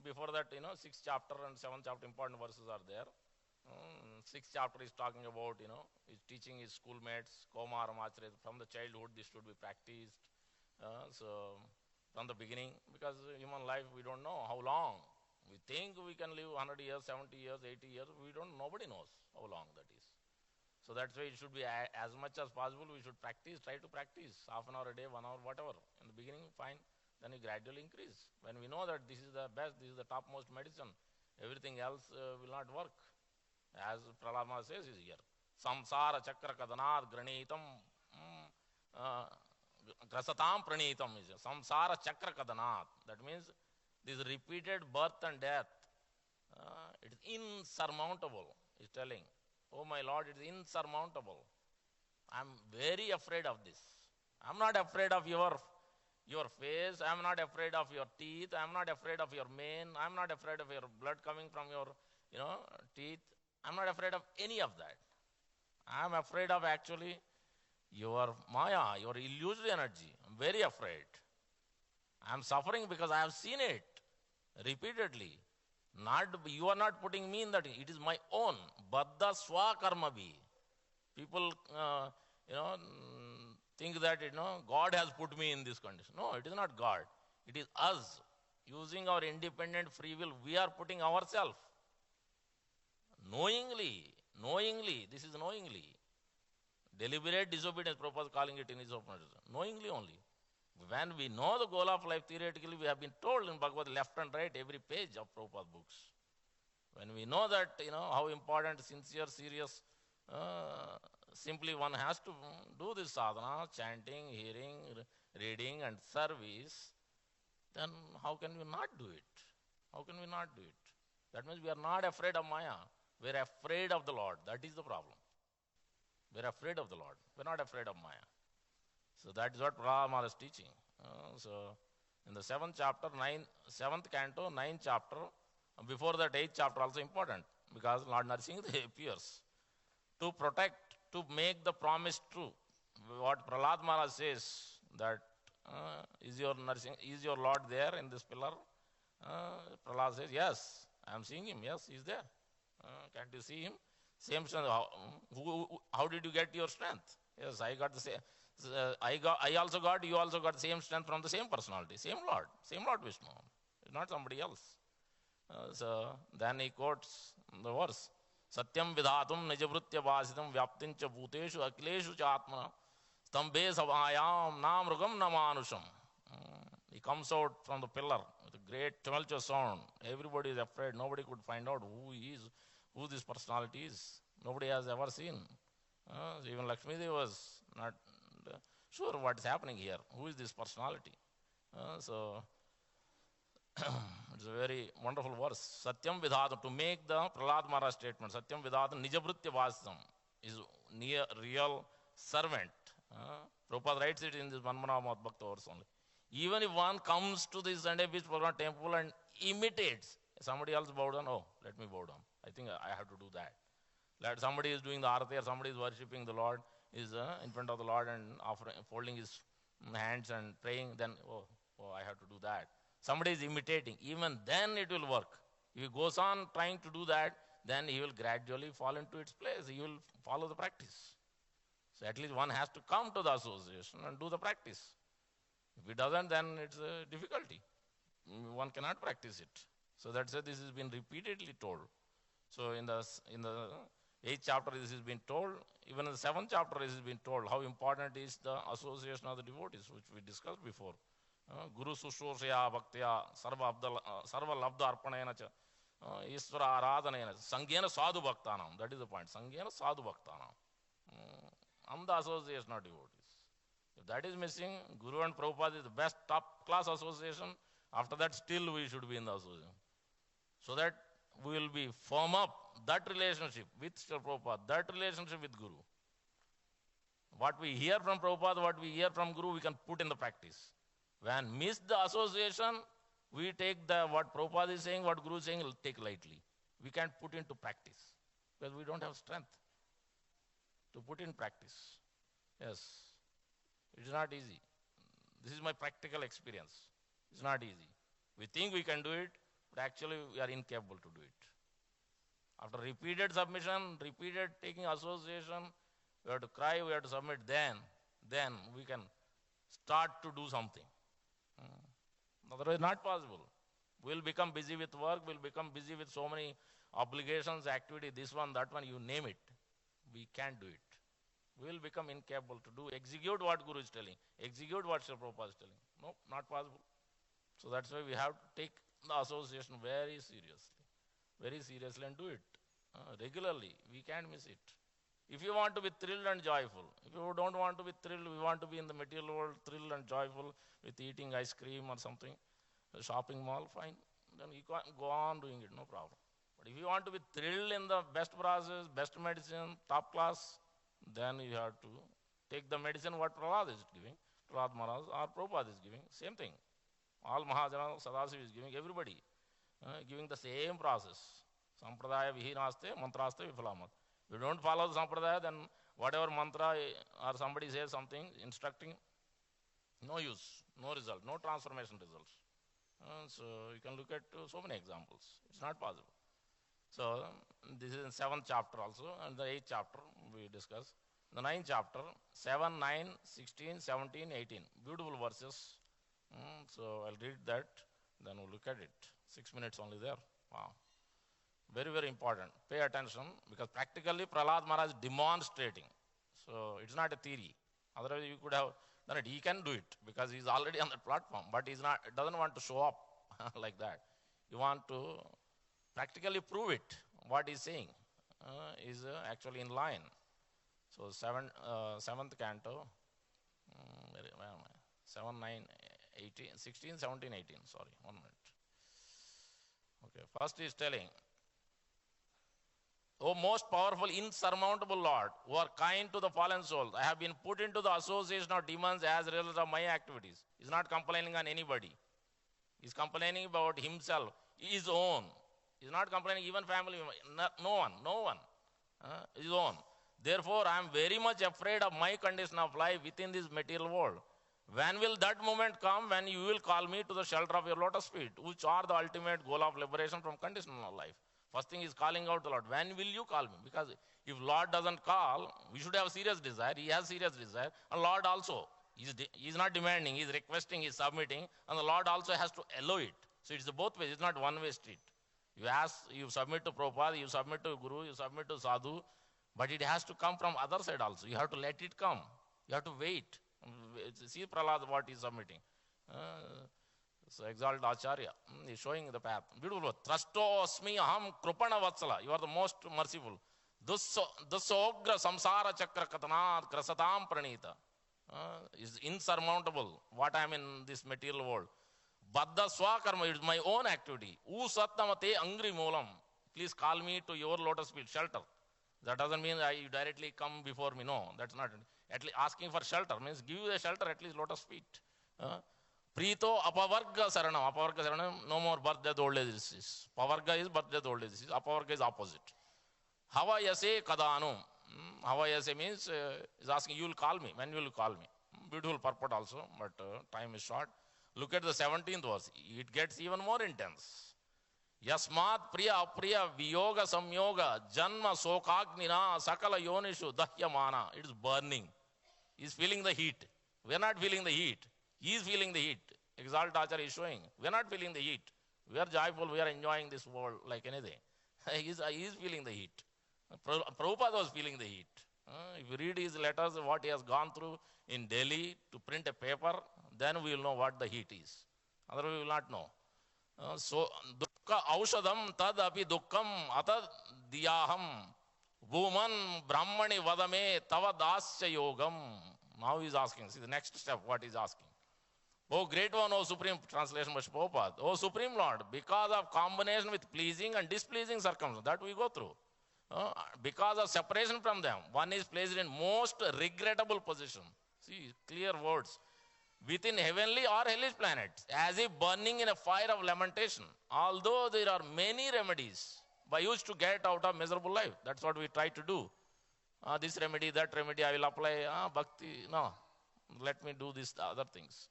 Before that, 6th chapter and 7th chapter important verses are there. 6th chapter is talking about, he's teaching his schoolmates, Komar, Amacharya, from the childhood this should be practiced. So, from the beginning, because human life, we don't know how long. We think we can live 100 years, 70 years, 80 years. Nobody knows how long that is. So that's why it should be as much as possible, we should try to practice half an hour a day, 1 hour, whatever. In the beginning, fine. Then you gradually increase. When we know that this is the best, this is the topmost medicine, everything else will not work. As Prahlad Maharaj says is here. Samsara chakra kadanat granitam grasatam pranitam is samsara chakra kadanat. That means this repeated birth and death, it is insurmountable, he's telling. Oh my Lord, it is insurmountable. I'm very afraid of this. I'm not afraid of your face, I'm not afraid of your teeth, I'm not afraid of your mane, I'm not afraid of your blood coming from your teeth. I'm not afraid of any of that. I'm afraid of actually your Maya, your illusory energy. I'm very afraid. I'm suffering because I have seen it repeatedly. You are not putting me in that. It is my own. Baddha swa karma bhi. People, think that, God has put me in this condition. No, it is not God. It is us. Using our independent free will, we are putting ourselves. Knowingly, this is knowingly. Deliberate disobedience, Prabhupada is calling it in his open. Knowingly only. When we know the goal of life theoretically, we have been told in Bhagavad left and right every page of Prabhupada books. When we know that, how important, sincere, serious, simply one has to do this sadhana, chanting, hearing, reading and service, then how can we not do it? How can we not do it? That means we are not afraid of Maya. We are afraid of the Lord. That is the problem. We are afraid of the Lord. We are not afraid of Maya. So that is what Prahlad Maharaj is teaching. So in the 7th chapter, 7th canto, 9th chapter, before that 8th chapter also important, because Lord Nrsimhadev appears to protect, to make the promise true. What Prahlad Maharaj says, that is your Lord there in this pillar? Prahlad says, yes, I am seeing him. Yes, he is there. Can't you see him? Same strength. How did you get your strength? Yes, I got the same. I also got, you also got same strength from the same personality, same Lord Vishnu. It's not somebody else. So then he quotes the verse. Satyam vidhatum nijavritya vasitam vyaptincha bhuteshu akileshu cha atmana stambhe savayam namrugam namanusham. He comes out from the pillar with a great tumultuous sound. Everybody is afraid. Nobody could find out who he is, who this personality is. Nobody has ever seen. Even Lakshmi Devi was not sure what is happening here. Who is this personality? So it's a very wonderful verse. Satyam vidhatam, to make the Prahlad Maharaj statement. Satyam vidhatam nijavritya vasam is near real servant. Prabhupada writes it in this Manmana Bhakta verse only. Even if one comes to this Sunday Beach Program temple and imitates, somebody else bow down, oh, let me bow down. I think I have to do that. Let somebody is doing the arati or somebody is worshipping the Lord, is in front of the Lord and offering, folding his hands and praying, then, oh, I have to do that. Somebody is imitating. Even then it will work. If he goes on trying to do that, then he will gradually fall into its place. He will follow the practice. So at least one has to come to the association and do the practice. If he doesn't, then it's a difficulty. One cannot practice it. So that's why this has been repeatedly told. So in the 8th chapter this has been told. Even in the 7th chapter this has been told how important is the association of the devotees, which we discussed before. Guru Sushoshaya Bhaktya Sarva Labdha Arpanena Cha Isvara Aradhanena Sangyena Sadhu Bhaktanam. That is the point. Sangyena Sadhu Bhaktanam. And the association of devotees. If that is missing, Guru and Prabhupada is the best top class association. After that, still we should be in the association. So that we will be firm up that relationship with Sri Prabhupada, that relationship with Guru. What we hear from Prabhupada, what we hear from Guru, we can put in the practice. When miss the association, we take what Prabhupada is saying, what Guru is saying, we'll take lightly. We can't put into practice because we don't have strength to put in practice. Yes, it is not easy. This is my practical experience. It's not easy. We think we can do it, but actually we are incapable to do it. After repeated submission, repeated taking association, we have to cry, we have to submit, then we can start to do something. Otherwise, not possible. We'll become busy with work, we'll become busy with so many obligations, activity, this one, that one, you name it. We can't do it. We will become incapable to execute what Guru is telling, execute what Sri Prabhupada is telling. No, not possible. So that's why we have to take the association very seriously and do it regularly. We can't miss it. If you want to be thrilled and joyful, if you don't want to be thrilled, we want to be in the material world, thrilled and joyful with eating ice cream or something, a shopping mall, fine. Then you can go on doing it, no problem. But if you want to be thrilled in the best process, best medicine, top class, then you have to take the medicine what Prahlad is giving, Prahlad Maharaj or Prabhupada is giving, same thing. All Mahajana, Sadasiva is giving, everybody giving the same process. Sampradaya vihinaste, mantraste vifalamat. If you don't follow the Sampradaya, then whatever mantra or somebody says something, instructing, no use, no result, no transformation results. So you can look at so many examples. It's not possible. So this is in 7th chapter also, and the 8th chapter we discuss. The 9th chapter, 7, 9, 16, 17, 18. Beautiful verses. So I'll read that, then we'll look at it. 6 minutes only there. Wow. Very important. Pay attention, because practically Prahlad Maharaj is demonstrating. So it's not a theory. Otherwise you could have done it. He can do it because he's already on the platform, but doesn't want to show up like that. You want to practically prove it. What he's saying is actually in line. So 7th canto, where am I? 7, 9, 18, 16, 17, 18. Sorry, 1 minute. Okay, first he's telling, O most powerful, insurmountable Lord, who are kind to the fallen souls, I have been put into the association of demons as a result of my activities. He's not complaining on anybody. He's complaining about himself, his own. He's not complaining even family, no one. His own. Therefore, I am very much afraid of my condition of life within this material world. When will that moment come when you will call me to the shelter of your lotus feet, which are the ultimate goal of liberation from conditional life? First thing is calling out the Lord. When will you call me? Because if Lord doesn't call, we should have serious desire. He has serious desire. And Lord also, he's not demanding, he's requesting, he's submitting. And the Lord also has to allow it. So it's both ways. It's not one-way street. You ask, you submit to Prabhupada, you submit to Guru, you submit to Sadhu. But it has to come from other side also. You have to let it come. You have to wait. See Prahlad what he's submitting. So exalt Acharya. He's showing the path. Beautiful. Trasto asmi aham krupana vatsala. You are the most merciful. Dusogra samsara chakra katanat krasatam pranita. Is insurmountable. What I am in this material world. Baddha swakarma. It is my own activity. Usattamate angri moolam. Please call me to your lotus feet. Shelter. That doesn't mean you directly come before me. No, that's not. At least asking for shelter means give you a shelter, at least lotus feet. Prito apavarga saranam. Apavarga saranam, no more birth, death, old age disease. Pavarga is birth, death, old age disease. Apavarga is opposite. Havayase kadanu. Havayase means is asking, you will call me. When will you call me? Beautiful purport also, but time is short. Look at the 17th verse. It gets even more intense. Yasmat priya apriya viyoga samyoga janma sokagnina sakala yonishu dahyamana. It is burning. He is feeling the heat. We are not feeling the heat. He is feeling the heat. Exalt Acharya is showing. We are not feeling the heat. We are joyful. We are enjoying this world like anything. He is feeling the heat. Prabhupada was feeling the heat. If you read his letters, what he has gone through in Delhi to print a paper, then we will know what the heat is. Otherwise, we will not know. So, dukkha aushadam tad api dukkam atad diyaham bhuman brahmani vadame tava dasya yogam. Now he is asking. See the next step, what he is asking. Oh great one, O Supreme, translation by Prabhupada. Oh Supreme Lord, because of combination with pleasing and displeasing circumstances that we go through, because of separation from them, one is placed in most regrettable position. See, clear words. Within heavenly or hellish planets, as if burning in a fire of lamentation. Although there are many remedies by which to get out of miserable life. That's what we try to do. This remedy, that remedy, I will apply. Bhakti, no. Let me do these other things.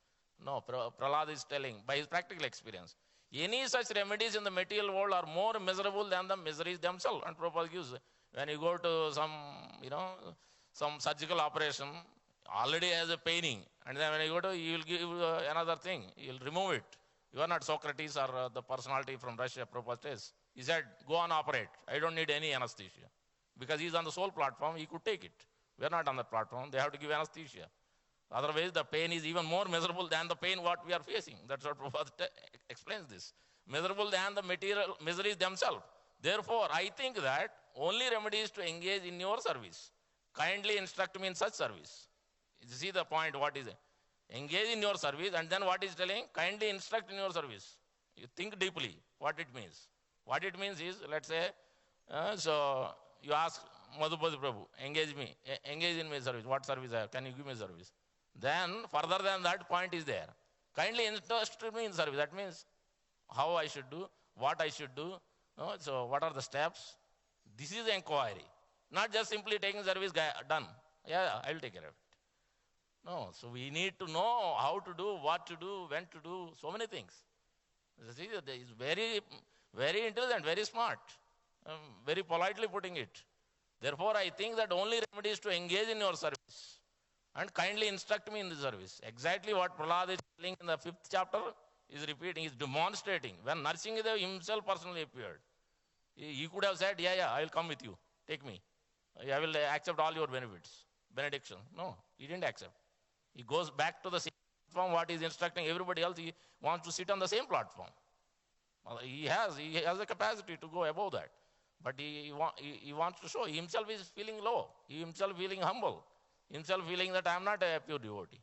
No, Prahlad is telling by his practical experience. Any such remedies in the material world are more miserable than the miseries themselves. And Prabhupada gives, when you go to some surgical operation, already has a paining. And then when you go to, he will give another thing. He will remove it. You are not Socrates or the personality from Russia, Prabhupada says. He said, go on operate. I don't need any anesthesia. Because he is on the soul platform, he could take it. We are not on that platform. They have to give anesthesia. Otherwise, the pain is even more miserable than the pain what we are facing. That's what Prabhupada explains this. Miserable than the material miseries themselves. Therefore, I think that only remedy is to engage in your service. Kindly instruct me in such service. You see the point, what is it? Engage in your service, and then what is telling? Kindly instruct in your service. You think deeply what it means. What it means is, let's say, so you ask Madhupati Prabhu, engage me, engage in my service. What service I have? Can you give me service? Then, further than that point is there. Kindly instruct me in service. That means how I should do, what I should do. So what are the steps? This is inquiry. Not just simply taking service, done. Yeah, I will take care of it. No, so we need to know how to do, what to do, when to do, so many things. See, he is very, very intelligent, very smart, very politely putting it. Therefore, I think that only remedy is to engage in your service and kindly instruct me in the service. Exactly what Prahlad is telling in the 5th chapter is repeating, is demonstrating. When Narasimha himself personally appeared, he could have said, yeah, I will come with you, take me. I will accept all your benefits, benediction. No, he didn't accept. He goes back to the same platform, what he is instructing everybody else, he wants to sit on the same platform. He has the capacity to go above that. But he wants to show, he himself is feeling low, he himself feeling humble, himself feeling that I am not a pure devotee.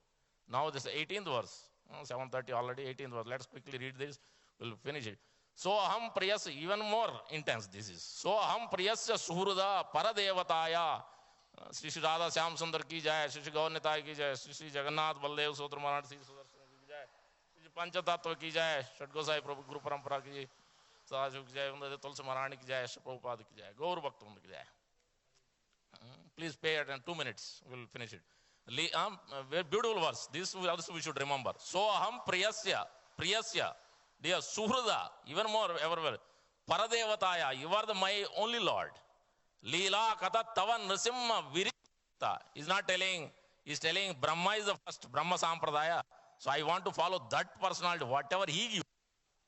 Now this 18th verse, 7:30 already, 18th verse, let's quickly read this, we'll finish it. So aham priyasya, even more intense this is. So aham priyasya suhruda paradevataya. Shri Shri Radha Syam Sundar ki jai, Shri Shri Gaur Nitai ki jai, Shri Shri Jagannath Baldev Sotra Maharaj Shri Sudarshan ki jai, Shri Shri Pancha Tattva ki jai, Shat Gosai Prabhu Guru Parampara ki jai, Sadhu ki jai, Tulsi Maharani ki jai, Shri Prabhupada ki jai, Gaur Bhakta ki jai. Please pay attention, 2 minutes, we'll finish it. Very beautiful verse, this also we should remember. So aham priyasya, dear suhrada, even more ever well. Paradevataya, you are my only Lord. Leela Kata Tava Nrisimha Virita. He's not telling, he's telling Brahma is the first, Brahma Sampradaya. So I want to follow that personality, whatever he gives.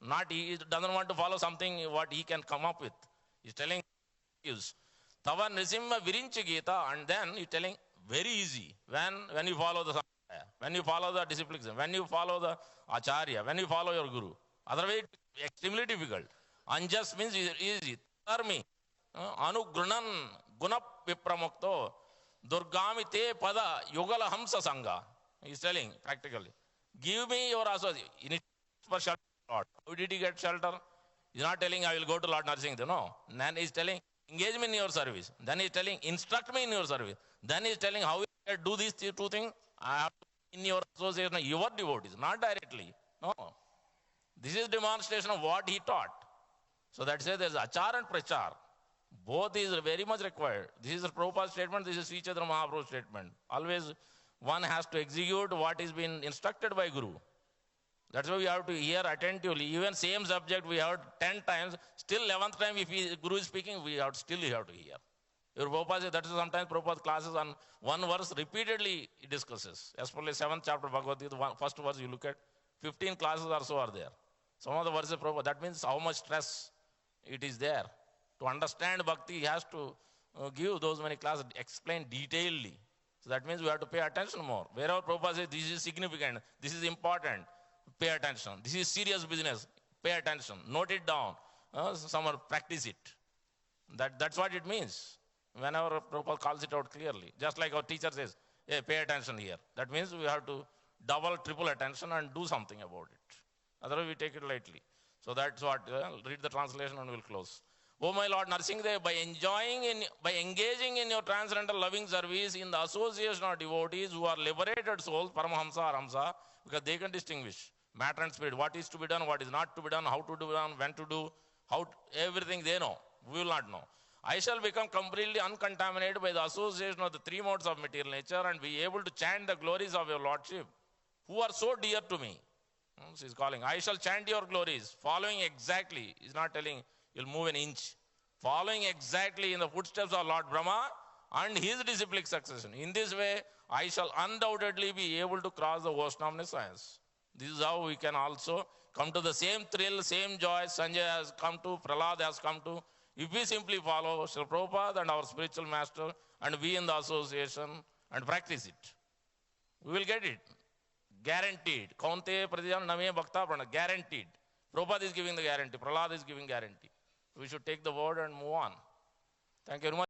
Not he doesn't want to follow something what he can come up with. He's telling gives. Tava Nrisimha Virinchi Gita, and then he's telling very easy. When you follow the Sampradaya, when you follow the disciplines, when you follow the Acharya, when you follow your Guru. Otherwise, it's extremely difficult. Unjust means easy. Dharmi. Anugrunan guna vipramukto durgami te pada yugala hamsa sangha. He's telling practically. Give me your associate. For shelter, Lord. How did he get shelter? He's not telling I will go to Lord Nursing. No. Then he's telling engage me in your service. Then he's telling instruct me in your service. Then he's telling how you do these two things. I have to in your association, your devotees, not directly. No. This is demonstration of what he taught. So that's why there's achar and prachar. Both is very much required. This is a Prabhupada's statement, this is Sri Chaitanya Mahaprabhu's statement. Always one has to execute what is been instructed by Guru. That's why we have to hear attentively. Even same subject we heard 10 times, still 11th time if Guru is speaking, we have to hear. Your Prabhupada says, that is sometimes Prabhupada classes on one verse repeatedly he discusses. Especially 7th chapter Bhagavad Gita, first verse you look at, 15 classes or so are there. Some of the verses Prabhupada, that means how much stress it is there. To understand bhakti, he has to give those many classes, explain detailedly. So that means we have to pay attention more. Wherever Prabhupada says, this is significant, this is important, pay attention. This is serious business, pay attention. Note it down. Somewhere practice it. That's what it means. Whenever Prabhupada calls it out clearly. Just like our teacher says, hey, pay attention here. That means we have to double, triple attention and do something about it. Otherwise we take it lightly. So that's what, read the translation and we'll close. Oh my Lord Nrsimhadev, by engaging in your transcendental loving service in the association of devotees who are liberated souls, Paramahamsa or Hamsa, because they can distinguish matter and spirit, what is to be done, what is not to be done, how to do done, when to do, everything they know. We will not know. I shall become completely uncontaminated by the association of the three modes of material nature and be able to chant the glories of your Lordship, who are so dear to me. She is calling. I shall chant your glories, following exactly. He's not telling you'll move an inch. Following exactly in the footsteps of Lord Brahma and his disciplic succession. In this way, I shall undoubtedly be able to cross the ocean of omniscience. This is how we can also come to the same thrill, same joy Sanjay has come to, Prahlad has come to. If we simply follow Srila Prabhupada and our spiritual master and be in the association and practice it, we will get it. Guaranteed. Kaunte Pradyan Name Bhakta Prana. Guaranteed. Prabhupada is giving the guarantee. Prahlad is giving guarantee. We should take the word and move on. Thank you very much.